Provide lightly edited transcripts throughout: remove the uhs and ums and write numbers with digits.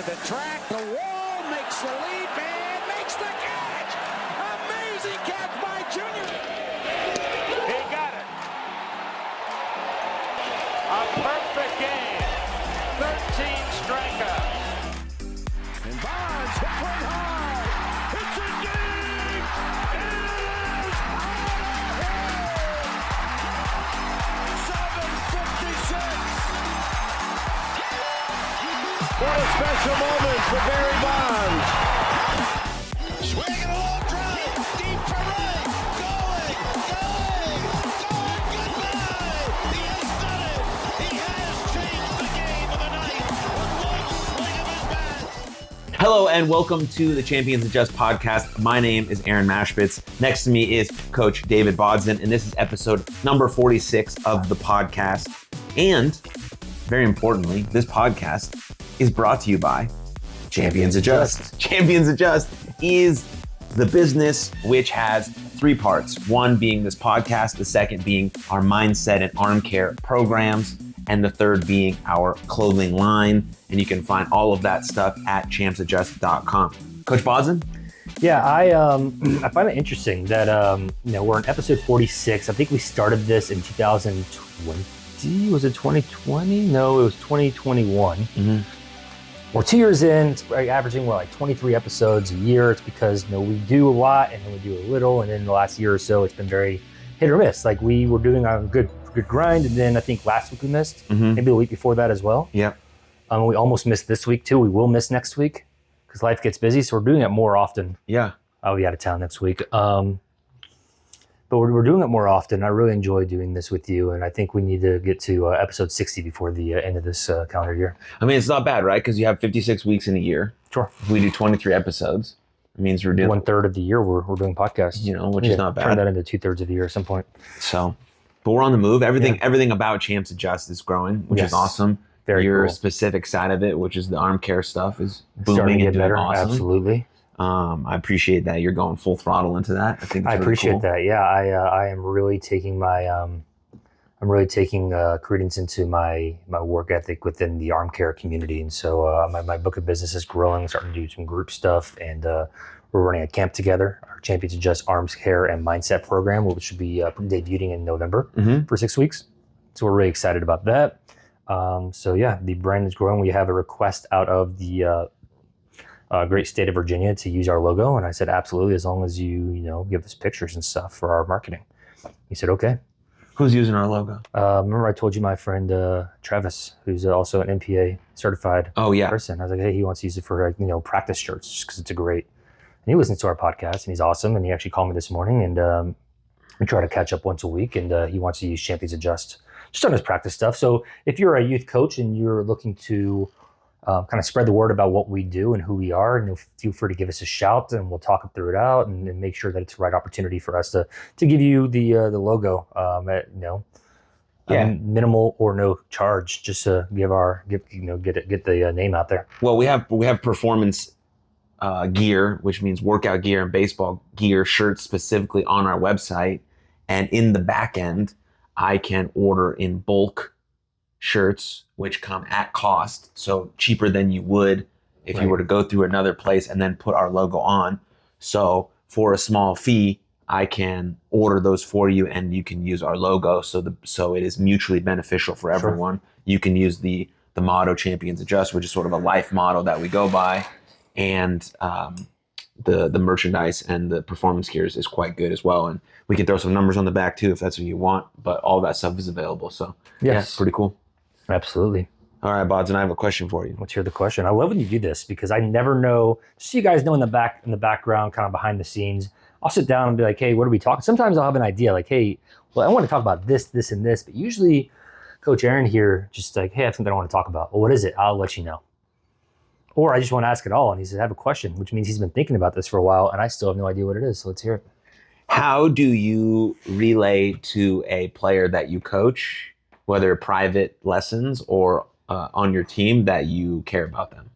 to the track, the wall, makes the leap, and makes the catch! Amazing catch by Junior! He got it! A perfect game! 13 strikeouts. And Bonds hits one hard! It's a game! It is out of here! 7:56! What a special moment for Barry Bonds! Swinging a long drive, deep to right, going, goodbye! He has done it! He has changed the game of the night with one swing of his bat! Hello and welcome to the Champions Adjust podcast. My name is Aaron Machbitz. Next to me is Coach David Bodzin, and this is episode number 46 of the podcast. And very importantly, this podcast is brought to you by Champions Adjust. Champions Adjust is the business which has three parts. One being this podcast, the second being our mindset and arm care programs, and the third being our clothing line. And you can find all of that stuff at champsadjust.com. Coach Bodzin? Yeah, I find it interesting that we're in episode 46. I think we started this in 2020. Was it 2020? No, it was 2021. Mm-hmm. We're 2 years in. It's averaging like 23 episodes a year. It's because we do a lot and then we do a little, and then the last year or so it's been very hit or miss. Like we were doing a good grind, and then I think last week we missed. Mm-hmm. Maybe the week before that as well. Yeah. We almost missed this week too. We will miss next week because life gets busy, so we're doing it more often. Yeah. I'll be out of town next week. But we're doing it more often. I really enjoy doing this with you, and I think we need to get to episode 60 before the end of this calendar year. I mean, it's not bad, right? Because you have 56 weeks in a year. Sure. If we do 23 episodes, it means we're doing 1/3 of the year we're doing podcasts. Which is not bad. Turn that into 2/3 of the year at some point. So, but we're on the move. Everything about Champs Adjust is growing, which is awesome. Very Your cool. specific side of it, which is the arm care stuff, is Starting booming to and get doing better. awesome. Absolutely. I appreciate that you're going full throttle into that. I think I really appreciate cool. that. Yeah, I am really taking credence into my work ethic within the arm care community, and so my book of business is growing. Starting to do some group stuff, and we're running a camp together. Our Champions Adjust Arms Care and Mindset program, which should be debuting in November for 6 weeks. So we're really excited about that. The brand is growing. We have a request out of the great state of Virginia to use our logo, and I said absolutely, as long as you give us pictures and stuff for our marketing. He said okay. Who's using our logo? Remember I told you my friend Travis, who's also an NPA certified person. I was like, hey, he wants to use it for practice shirts just because it's a great. And he listens to our podcast, and he's awesome. And he actually called me this morning, and we try to catch up once a week. And he wants to use Champions Adjust just on his practice stuff. So if you're a youth coach and you're looking to kind of spread the word about what we do and who we are, and feel free to give us a shout, and we'll talk through it out and make sure that it's the right opportunity for us to give you the logo at minimal or no charge, just to get the name out there. Well, we have performance gear, which means workout gear and baseball gear, shirts specifically on our website, and in the back end, I can order in bulk shirts, which come at cost, so cheaper than you would if you were to go through another place and then put our logo on. So for a small fee, I can order those for you, and you can use our logo. So it is mutually beneficial for everyone. Sure. You can use the motto Champions Adjust, which is sort of a life motto that we go by, and the merchandise and the performance gear is quite good as well. And we can throw some numbers on the back too if that's what you want. But all that stuff is available. So yeah, pretty cool. Absolutely. All right, Bodzin, I have a question for you. Let's hear the question. I love when you do this because I never know. Just so you guys know in the background, kind of behind the scenes, I'll sit down and be like, hey, what are we talking? Sometimes I'll have an idea like, hey, well, I want to talk about this, this, and this. But usually Coach Aaron here just like, hey, I have something I want to talk about. Well, what is it? I'll let you know. Or I just want to ask it all. And he says, I have a question, which means he's been thinking about this for a while, and I still have no idea what it is. So let's hear it. How do you relay to a player that you coach, whether private lessons or on your team, that you care about them?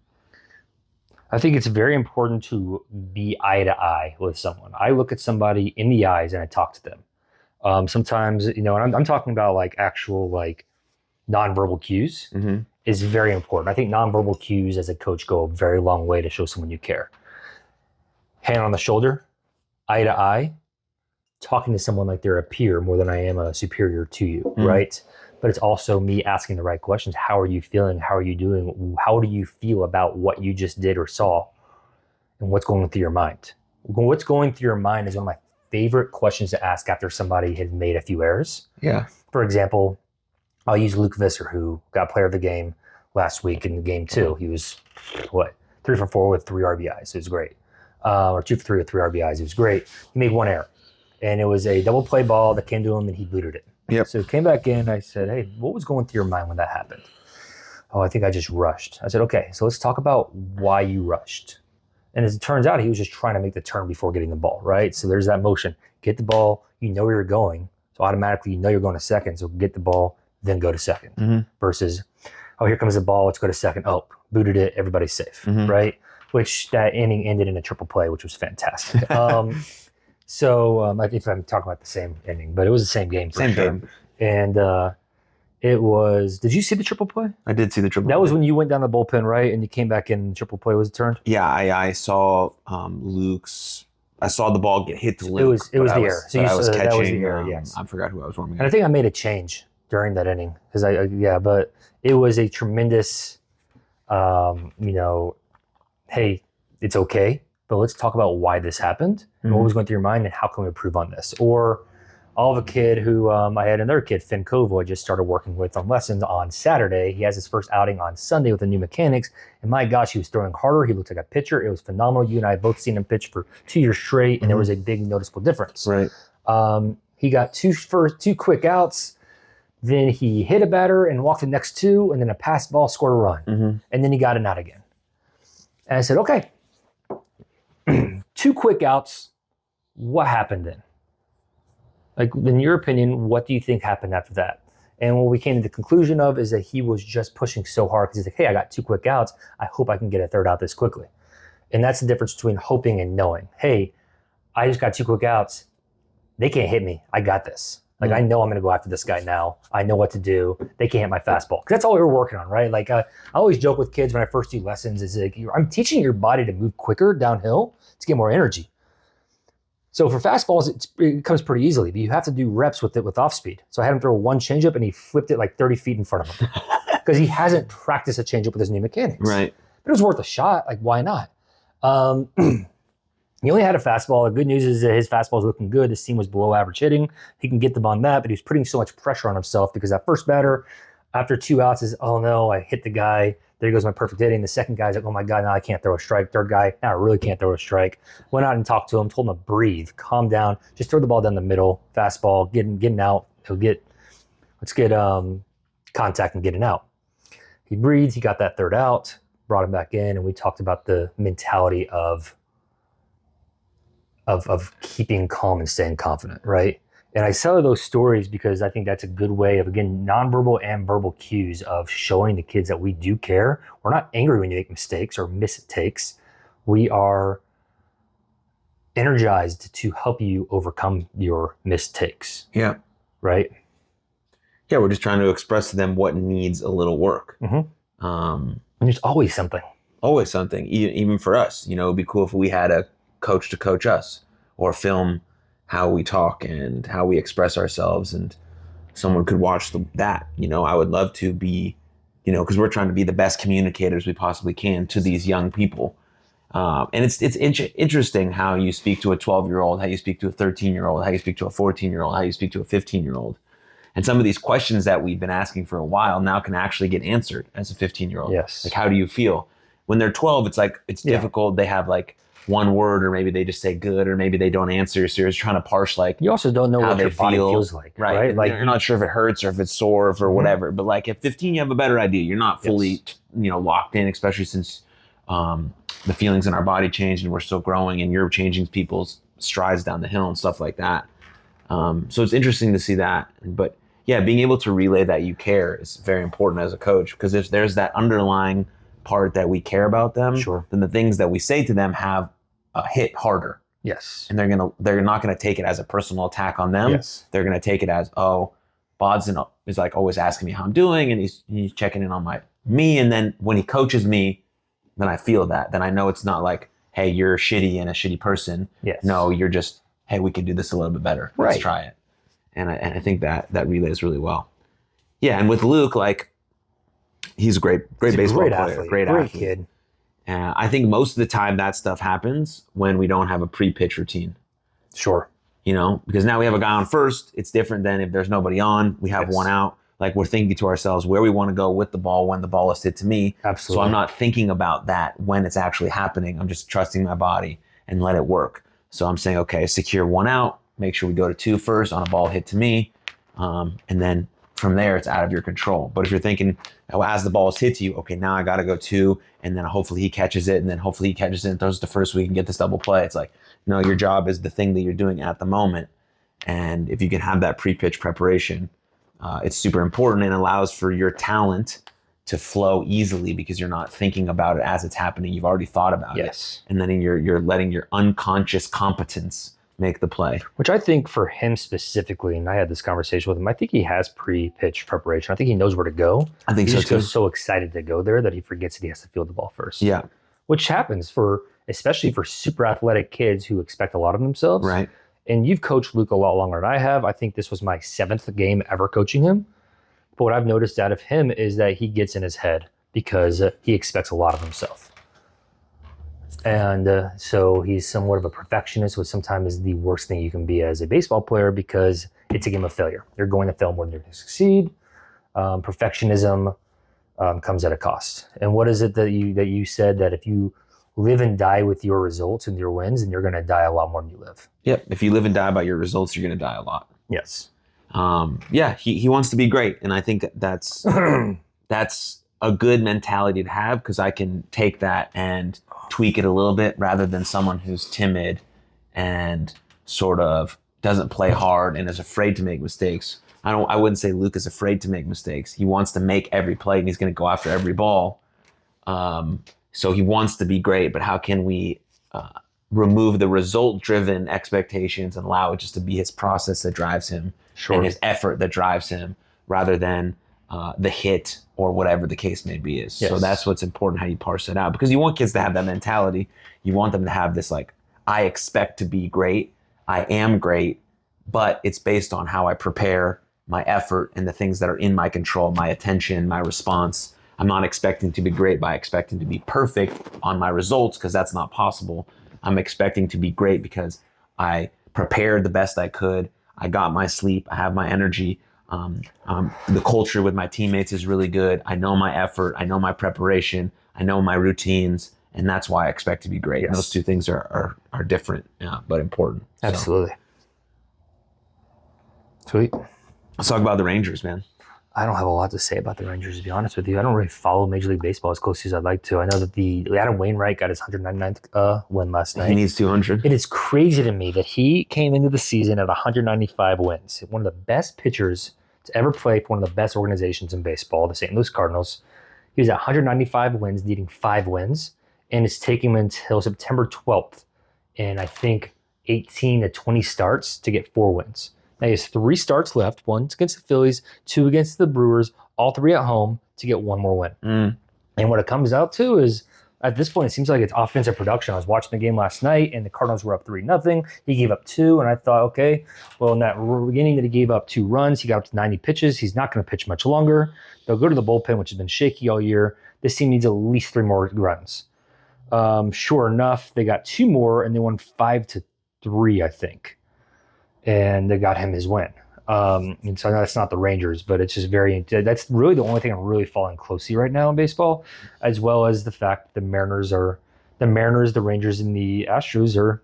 I think it's very important to be eye to eye with someone. I look at somebody in the eyes and I talk to them. Sometimes, and I'm talking about like actual like nonverbal cues. Mm-hmm. is very important. I think nonverbal cues as a coach go a very long way to show someone you care. Hand on the shoulder, eye to eye, talking to someone like they're a peer more than I am a superior to you, right? But it's also me asking the right questions. How are you feeling? How are you doing? How do you feel about what you just did or saw? And what's going through your mind? What's going through your mind is one of my favorite questions to ask after somebody has made a few errors. Yeah. For example, I'll use Luke Visser, who got player of the game last week in game 2. He was, 3 for 4 with 3 RBIs. It was great. Or 2 for 3 with 3 RBIs. It was great. He made 1 error. And it was a double play ball that came to him and he booted it. Yep. So he came back in. I said, hey, what was going through your mind when that happened? Oh, I think I just rushed. I said, okay, so let's talk about why you rushed. And as it turns out, he was just trying to make the turn before getting the ball, right? So there's that motion. Get the ball, you know where you're going. So automatically you know you're going to second. So get the ball, then go to second. Versus, oh, here comes the ball, let's go to second. Oh, booted it, everybody's safe, right? Which that inning ended in a triple play, which was fantastic. If I'm talking about the same inning, but it was the same game for sure. Game. And it was, did you see the triple play? I did see the triple play. That was when you went down the bullpen, right? And you came back in, the triple play was turned? Yeah, I saw Luke's, I saw the ball get hit to Luke. It was the error. So I was catching, that was the error, yes. I forgot who I was warming up. And I think I made a change during that inning. But it was a tremendous, hey, it's okay, but let's talk about why this happened and what was going through your mind and how can we improve on this? Or I'll have a kid who, I had another kid, Finn Kovo, I just started working with on lessons on Saturday. He has his first outing on Sunday with the new mechanics. And my gosh, he was throwing harder. He looked like a pitcher. It was phenomenal. You and I have both seen him pitch for 2 years straight, and there was a big noticeable difference. Right. He got two quick outs. Then he hit a batter and walked the next 2, and then a pass ball, scored a run. And then he got an out again. And I said, okay, 2 quick outs. What happened then? Like, in your opinion, what do you think happened after that? And what we came to the conclusion of is that he was just pushing so hard because he's like, hey, I got 2 quick outs. I hope I can get a 3rd out this quickly. And that's the difference between hoping and knowing. Hey, I just got 2 quick outs. They can't hit me. I got this. Like, I know I'm going to go after this guy now. I know what to do. They can't hit my fastball. Because that's all we were working on, right? Like, I always joke with kids when I first do lessons is like, I'm teaching your body to move quicker downhill to get more energy. So for fastballs, it comes pretty easily, but you have to do reps with it with off speed. So I had him throw 1 changeup and he flipped it like 30 feet in front of him because he hasn't practiced a changeup with his new mechanics. Right. But it was worth a shot. Like, why not? He only had a fastball. The good news is that his fastball is looking good. His team was below average hitting. He can get them on that, but he was putting so much pressure on himself because that first batter, after 2 outs, is, oh no, I hit the guy. There goes my perfect hitting. The second guy's like, oh my God, now I can't throw a strike. Third guy, now I really can't throw a strike. Went out and talked to him, told him to breathe, calm down, just throw the ball down the middle, fastball, getting out. Let's get contact and getting out. He breathed, he got that 3rd out, brought him back in, and we talked about the mentality of keeping calm and staying confident, right? And I tell those stories because I think that's a good way of, again, nonverbal and verbal cues of showing the kids that we do care. We're not angry when you make mistakes or mistakes. We are energized to help you overcome your mistakes. Yeah. Right? Yeah, we're just trying to express to them what needs a little work. And there's always something. Always something, even for us. You know, it'd be cool if we had a coach to coach us or film how we talk and how we express ourselves, and someone could watch that. You know, I would love to be, because we're trying to be the best communicators we possibly can to these young people. And it's interesting how you speak to a 12-year-old, how you speak to a 13-year-old, how you speak to a 14-year-old, how you speak to a 15-year-old. And some of these questions that we've been asking for a while now can actually get answered as a 15-year-old. Yes. Like, how do you feel? When they're 12, it's like, it's difficult. They have like one word, or maybe they just say good, or maybe they don't answer. So you're just trying to parse, like, you also don't know what your body feels like, right? Like, you're not sure if it hurts or if it's sore or whatever. But like at 15, you have a better idea. You're not fully, locked in, especially since the feelings in our body change and we're still growing, and you're changing people's strides down the hill and stuff like that. So it's interesting to see that. But yeah, being able to relay that you care is very important as a coach, because if there's that underlying part that we care about them, then the things that we say to them have hit harder. Yes. And they're not gonna take it as a personal attack on them. Yes. They're gonna take it as, oh, Bodzin is like always asking me how I'm doing, and he's checking in on me. And then when he coaches me, then I feel that. Then I know it's not like, hey, you're shitty and a shitty person. Yes. No, you're just, hey, we can do this a little bit better. Let's try it. And I think that relays really well. Yeah, and with Luke, like, he's a great baseball player, athlete. great kid. I think most of the time that stuff happens when we don't have a pre-pitch routine. Sure. Because now we have a guy on first. It's different than if there's nobody on. We have one out. Like, we're thinking to ourselves where we want to go with the ball when the ball is hit to me. Absolutely. So I'm not thinking about that when it's actually happening. I'm just trusting my body and let it work. So I'm saying, okay, secure one out. Make sure we go to 2 first on a ball hit to me. And then from there, it's out of your control. But if you're thinking, as the ball is hit to you, okay, now I got to go 2, and then hopefully he catches it, and then hopefully he catches it and throws it to first so we can get this double play. It's like, no, your job is the thing that you're doing at the moment. And if you can have that pre-pitch preparation, it's super important and allows for your talent to flow easily because you're not thinking about it as it's happening. You've already thought about it. And then you're letting your unconscious competence make the play. Which I think for him specifically, and I had this conversation with him, I think he has pre-pitch preparation. I think he knows where to go. I think he so just too. goes so excited to go there that he forgets that he has to field the ball first. Yeah. Which happens especially for super athletic kids who expect a lot of themselves. Right. And you've coached Luke a lot longer than I have. I think this was my 7th game ever coaching him. But what I've noticed out of him is that he gets in his head because he expects a lot of himself. And so he's somewhat of a perfectionist, which sometimes is the worst thing you can be as a baseball player because it's a game of failure. You're going to fail more than you're going to succeed. Perfectionism comes at a cost. And what is it that you said that if you live and die with your results and your wins, then you're going to die a lot more than you live? Yep. If you live and die by your results, you're going to die a lot. Yes. He wants to be great. And I think that's a good mentality to have because I can take that and tweak it a little bit rather than someone who's timid and sort of doesn't play hard and is afraid to make mistakes. I wouldn't say Luke is afraid to make mistakes. He wants to make every play and he's going to go after every ball. So he wants to be great, but how can we remove the result-driven expectations and allow it just to be his process that drives him and his effort that drives him rather than the hit or whatever the case may be is. Yes. So that's what's important, how you parse it out. Because you want kids to have that mentality. You want them to have this like, I expect to be great. I am great, but it's based on how I prepare, my effort, and the things that are in my control, my attention, my response. I'm not expecting to be great by expecting to be perfect on my results because that's not possible. I'm expecting to be great because I prepared the best I could. I got my sleep. I have my energy. The culture with my teammates is really good. I know my effort. I know my preparation. I know my routines. And that's why I expect to be great. Yes. And those two things are different, but important. Absolutely. So. Sweet. Let's talk about the Rangers, man. I don't have a lot to say about the Rangers, to be honest with you. I don't really follow Major League Baseball as closely as I'd like to. I know that the Adam Wainwright got his 199th win last night. He needs 200. It is crazy to me that he came into the season at 195 wins. One of the best pitchers to ever play for one of the best organizations in baseball, the St. Louis Cardinals. He was at 195 wins, needing 5 wins, and it's taking him until September 12th, and I think 18 to 20 starts to get 4 wins. Now he has 3 starts left, 1 against the Phillies, 2 against the Brewers, all 3 at home to get 1 more win. And what it comes out to is, at this point, it seems like it's offensive production. I was watching the game last night, and the Cardinals were up 3-0. He gave up 2, and I thought, okay, well, in that beginning that he gave up 2 runs, he got up to 90 pitches. He's not going to pitch much longer. They'll go to the bullpen, which has been shaky all year. This team needs at least 3 more runs. Sure enough, they got 2 more, and they won 5-3, I think. And they got him his win. And so I know that's not the Rangers, but it's just that's really the only thing I'm really following closely right now in baseball, as well as the fact that the Rangers, the Rangers, and the Astros are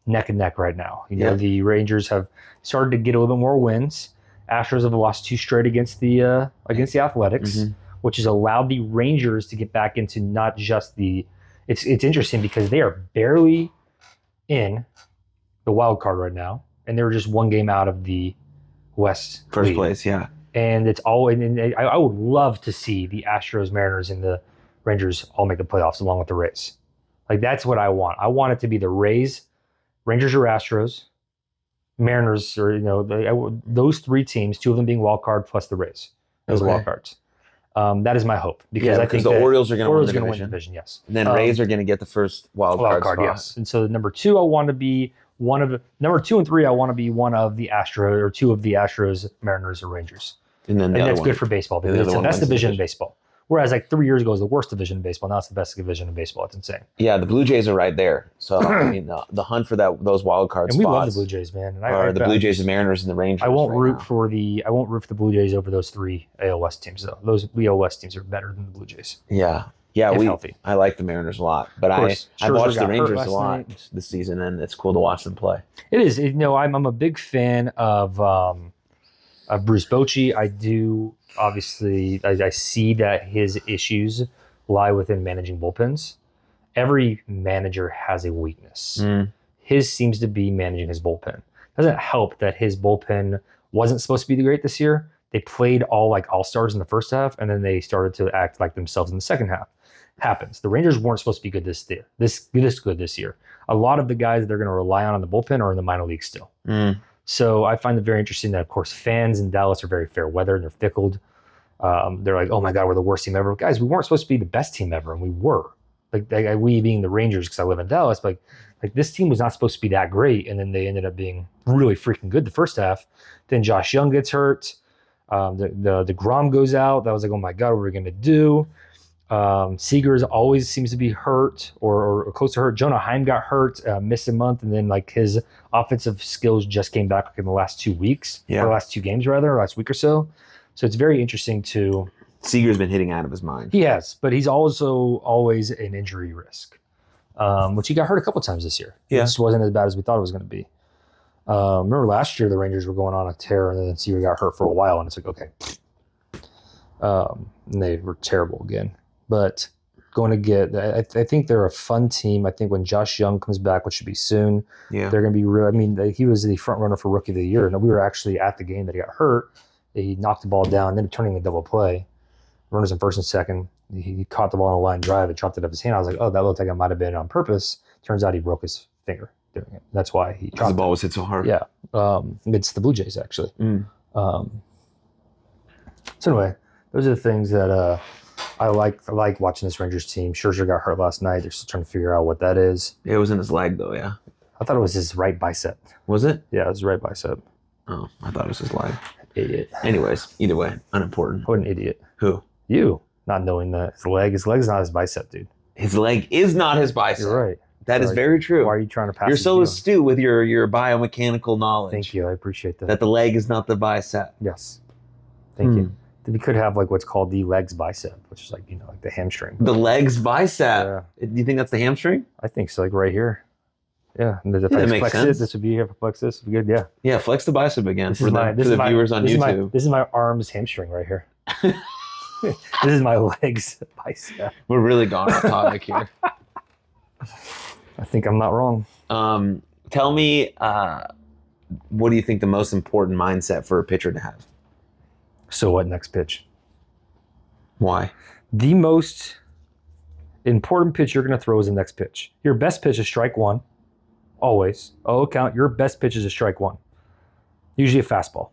neck and neck right now. You know, the Rangers have started to get a little bit more wins. Astros have lost 2 straight against the Athletics, which has allowed the Rangers to get back into not just it's interesting because they are barely in the wild card right now, and they're just 1 game out of the West first league. place, yeah. And it's all. And I would love to see the Astros, Mariners, and the Rangers all make the playoffs along with the Rays. Like, that's what I want. I want it to be the Rays, Rangers or Astros, Mariners, or those 3 teams, 2 of them being wild card plus the Rays as wild cards. That is my hope, because I think the Orioles are going to win the division. Yes. And then Rays are going to get the first wild card spot. Yes. And so number 2, I want to be number 2 and 3. I want to be one of the Astros, or 2 of the Astros, Mariners, or Rangers. And then that's good for baseball, because it's the best division in baseball. Whereas like 3 years ago, it was the worst division in baseball. Now it's the best division in baseball. It's insane. Yeah, the Blue Jays are right there. So I mean, the hunt for those wild card spots. And we love the Blue Jays, man. And the Blue Jays, the Mariners, and the Rangers. I won't root for the Blue Jays over those 3 AL West teams, though. Those AL West teams are better than the Blue Jays. Yeah, healthy. I like the Mariners a lot, but I watched the Rangers a lot this season, and it's cool to watch them play. It is. I'm a big fan of Bruce Bochy. I do. Obviously, I see that his issues lie within managing bullpens. Every manager has a weakness. His seems to be managing his bullpen. Doesn't help that his bullpen wasn't supposed to be great this year. They played all like all-stars in the first half, and then they started to act like themselves in the second half. Happens. The Rangers weren't supposed to be good this year. This good this year. A lot of the guys that they're going to rely on the bullpen are in the minor leagues still. So I find it very interesting that, of course, fans in Dallas are very fair weather and they're fickled. They're like, oh my God, we're the worst team ever. Guys, we weren't supposed to be the best team ever, and we were. Like we being the Rangers, because I live in Dallas, but like this team was not supposed to be that great, and then they ended up being really freaking good the first half. Then Josh Young gets hurt. The Grom goes out. That was like, oh my God, what are we going to do? Seager's always seems to be hurt or close to hurt. Jonah Heim got hurt, missed a month, and then like his offensive skills just came back in the last 2 weeks, or the last 2 games rather, last week or so. So it's very interesting to. Seager's been hitting out of his mind. He has, but he's also always an injury risk, which he got hurt a couple times this year. Yeah. This wasn't as bad as we thought it was going to be. Remember last year the Rangers were going on a tear, and then Seager got hurt for a while, and it's like, okay. And they were terrible again. But going to get, I think they're a fun team. I think when Josh Young comes back, which should be soon, they're going to be real. I mean, he was the front runner for Rookie of the Year, and we were actually at the game that he got hurt. He knocked the ball down, then turning a double play. Runners in first and second. He caught the ball on a line drive and chopped it up his hand. I was like, oh, that looked like it might have been on purpose. Turns out he broke his finger doing it. That's why he dropped the ball was hit so hard. Yeah. It's the Blue Jays, actually. So anyway, those are the things that I like watching this Rangers team. Scherzer got hurt last night. They're still trying to figure out what that is. It was in his leg, though, yeah. I thought it was his right bicep. Was it? Yeah, it was his right bicep. Oh, I thought it was his leg. Idiot. Anyways, either way, unimportant. What an idiot. Who? You. Not knowing that his leg is not his bicep, dude. His leg is not his bicep. You're right. That is very true. Why are you trying to pass? You're so astute with your biomechanical knowledge. Thank you. I appreciate that. That the leg is not the bicep. Yes. Thank you. We could have like what's called the legs bicep, which is like, like the hamstring. The legs bicep. Yeah. Do you think that's the hamstring? I think so, like right here. Yeah. And if that makes sense. This would be here for flex this. Would be good. Yeah. Yeah. Flex the bicep again for the viewers on YouTube. This is my arm's hamstring right here. This is my legs bicep. We're really gone off topic here. I think I'm not wrong. Tell me, what do you think the most important mindset for a pitcher to have? So what next pitch? Why? The most important pitch you're going to throw is the next pitch. Your best pitch is strike one. Always. Count. Your best pitch is a strike one. Usually a fastball.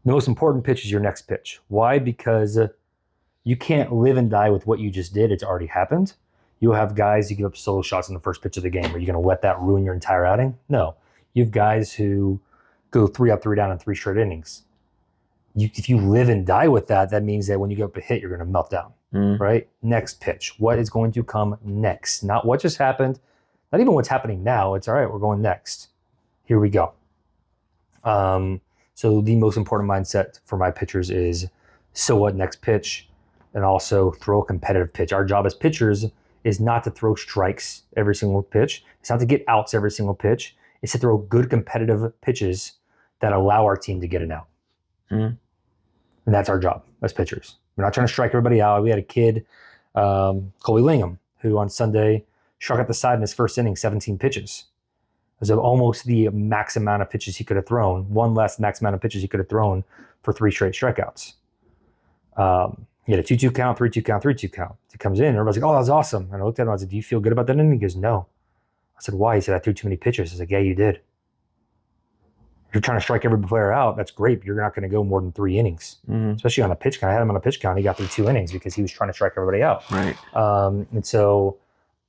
The most important pitch is your next pitch. Why? Because you can't live and die with what you just did. It's already happened. You'll have guys who give up solo shots in the first pitch of the game. Are you going to let that ruin your entire outing? No. You have guys who go 3 up, 3 down in 3 straight innings. If you live and die with that, that means that when you get up a hit, you're going to melt down, right? Next pitch. What is going to come next? Not what just happened. Not even what's happening now. It's all right, we're going next. Here we go. So the most important mindset for my pitchers is, so what next pitch? And also throw a competitive pitch. Our job as pitchers is not to throw strikes every single pitch. It's not to get outs every single pitch. It's to throw good competitive pitches that allow our team to get an out. And that's our job as pitchers. We're not trying to strike everybody out. We had a kid, Colby Lingham, who on Sunday struck out the side in his first inning, 17 pitches. It was almost the max amount of pitches he could have thrown, one less max amount of pitches he could have thrown for 3 straight strikeouts. He had a 2-2 count, 3-2 count, 3-2 count. He comes in, and everybody's like, oh, that was awesome. And I looked at him, I said, do you feel good about that inning? He goes, no. I said, why? He said, I threw too many pitches. I was like, yeah, you did. If you're trying to strike every player out, that's great, but you're not going to go more than 3 innings, especially on a pitch count. I had him on a pitch count. He got through 2 innings because he was trying to strike everybody out. Right. And so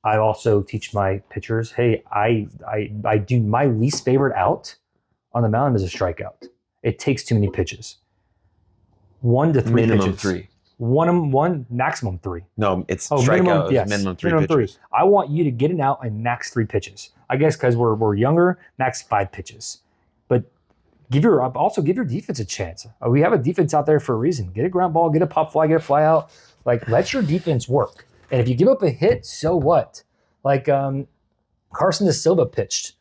I also teach my pitchers, hey, I do my least favorite out on the mound is a strikeout. It takes too many pitches. 1 to 3 minimum pitches. 3. One, maximum 3. No, it's strikeout. Minimum 3 pitches. 3. I want you to get it out and max 3 pitches. I guess because we're younger, max 5 pitches. But also give your defense a chance. We have a defense out there for a reason. Get a ground ball, get a pop fly, get a fly out. Like, let your defense work. And if you give up a hit, so what? Like Carson De Silva pitched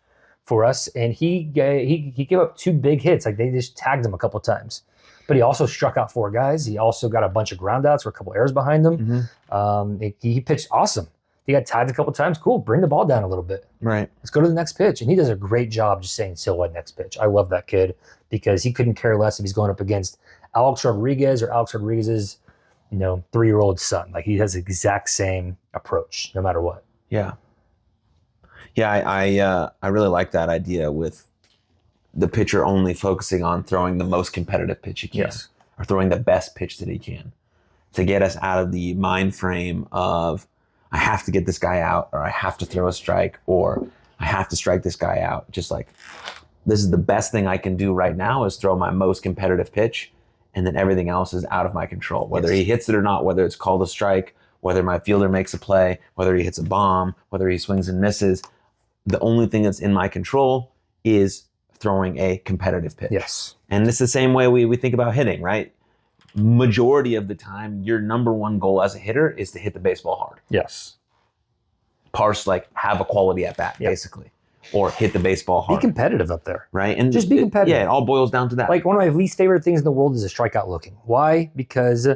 for us, and he gave up 2 big hits. Like, they just tagged him a couple times. But he also struck out 4 guys. He also got a bunch of ground outs or a couple errors behind him. He pitched awesome. He got tagged a couple times. Cool. Bring the ball down a little bit. Right. Let's go to the next pitch. And he does a great job just saying, so what, next pitch. I love that kid because he couldn't care less if he's going up against Alex Rodriguez or Alex Rodriguez's, 3-year-old son. Like, he has the exact same approach no matter what. Yeah. Yeah, I really like that idea with the pitcher only focusing on throwing the most competitive pitch he can, or throwing the best pitch that he can, to get us out of the mind frame of, I have to get this guy out, or I have to throw a strike, or I have to strike this guy out. Just like, this is the best thing I can do right now is throw my most competitive pitch, and then everything else is out of my control. Whether he hits it or not, whether it's called a strike, whether my fielder makes a play, whether he hits a bomb, whether he swings and misses, the only thing that's in my control is throwing a competitive pitch. Yes. And it's the same way we think about hitting, right? Majority of the time, your number one goal as a hitter is to hit the baseball hard. Yes. Parse, like, have a quality at bat, basically. Or hit the baseball hard. Be competitive up there. Right? And just be competitive. It all boils down to that. Like, one of my least favorite things in the world is a strikeout looking. Why? Because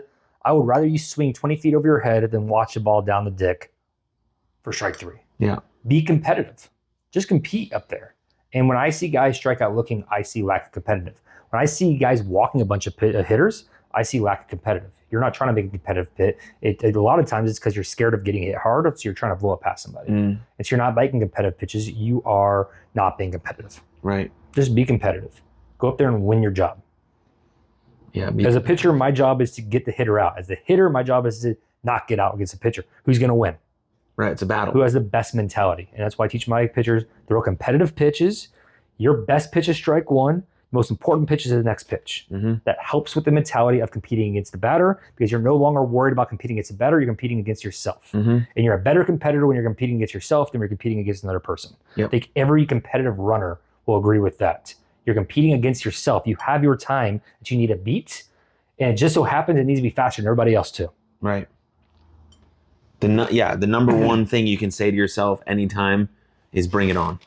I would rather you swing 20 feet over your head than watch the ball down the dick for strike 3. Yeah. Be competitive. Just compete up there. And when I see guys strike out looking, I see lack of competitive. When I see guys walking a bunch of hitters, I see lack of competitive. You're not trying to make a competitive hit. A lot of times it's because you're scared of getting hit hard, so you're trying to blow it past somebody. If you're not making competitive pitches, you are not being competitive. Right. Just be competitive. Go up there and win your job. Yeah. As a pitcher, my job is to get the hitter out. As the hitter, my job is to not get out against the pitcher. Who's going to win? Right. It's a battle. Who has the best mentality? And that's why I teach my pitchers, throw competitive pitches. Your best pitch is strike 1. Most important pitch is the next pitch. That helps with the mentality of competing against the batter, because you're no longer worried about competing against the batter, you're competing against yourself. And you're a better competitor when you're competing against yourself than you're competing against another person. I think every competitive runner will agree with that. You're competing against yourself. You have your time that you need to beat, and it just so happens it needs to be faster than everybody else too. Right. The number one thing you can say to yourself anytime is bring it on.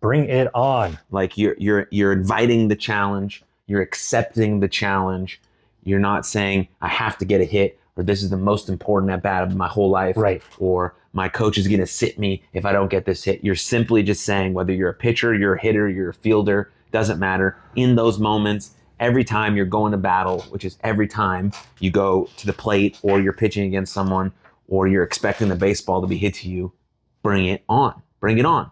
Bring it on. Like, you're inviting the challenge. You're accepting the challenge. You're not saying, I have to get a hit, or this is the most important at bat of my whole life. Right. Or my coach is going to sit me if I don't get this hit. You're simply just saying, whether you're a pitcher, you're a hitter, you're a fielder, doesn't matter. In those moments, every time you're going to battle, which is every time you go to the plate or you're pitching against someone or you're expecting the baseball to be hit to you, bring it on. Bring it on.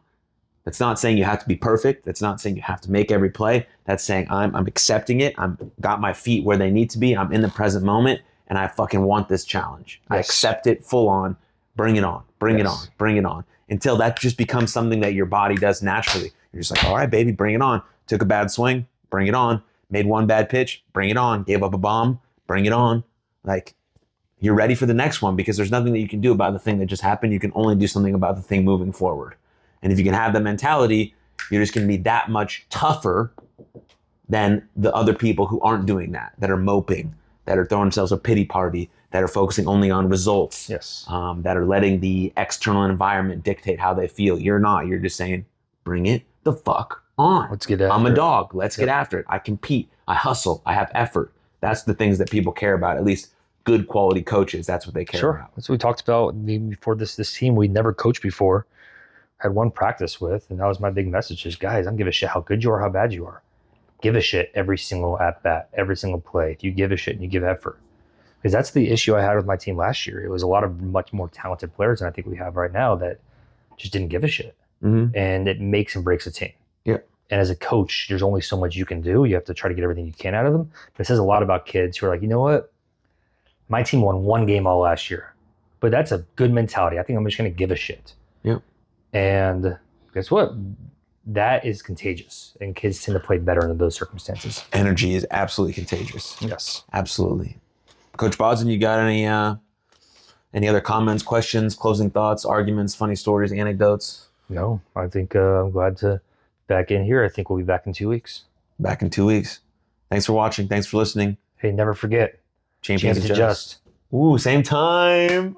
That's not saying you have to be perfect. That's not saying you have to make every play. That's saying I'm accepting it. I'm got my feet where they need to be. I'm in the present moment, and I fucking want this challenge. I accept it full on. Bring it on. Bring it on. Bring it on. Until that just becomes something that your body does naturally. You're just like, all right, baby, bring it on. Took a bad swing, bring it on. Made one bad pitch, bring it on. Gave up a bomb, bring it on. Like, you're ready for the next one, because there's nothing that you can do about the thing that just happened. You can only do something about the thing moving forward. And if you can have the mentality, you're just going to be that much tougher than the other people who aren't doing that are moping, that are throwing themselves a pity party, that are focusing only on results, that are letting the external environment dictate how they feel. You're not. You're just saying, bring it the fuck on. Let's get after I'm a it. dog. Let's get after it. I compete. I hustle. I have effort. That's the things that people care about. At least good quality coaches, that's what they care about. That's what we talked about before this team we'd never coached before. Had one practice with, and that was my big message is, guys, I don't give a shit how good you are, how bad you are. Give a shit every single at-bat, every single play. If you give a shit and you give effort. Because that's the issue I had with my team last year. It was a lot of much more talented players than I think we have right now that just didn't give a shit. And it makes and breaks a team. Yeah. And as a coach, there's only so much you can do. You have to try to get everything you can out of them. But it says a lot about kids who are like, you know what? My team won one game all last year. But that's a good mentality. I think I'm just going to give a shit. Yep. And guess what? That is contagious. And kids tend to play better under those circumstances. Energy is absolutely contagious. Yes. Absolutely. Coach Bodzin, you got any other comments, questions, closing thoughts, arguments, funny stories, anecdotes? No, I think I'm glad to back in here. I think we'll be back in 2 weeks. Back in 2 weeks. Thanks for watching. Thanks for listening. Hey, never forget. Champions Adjust. Ooh, same time.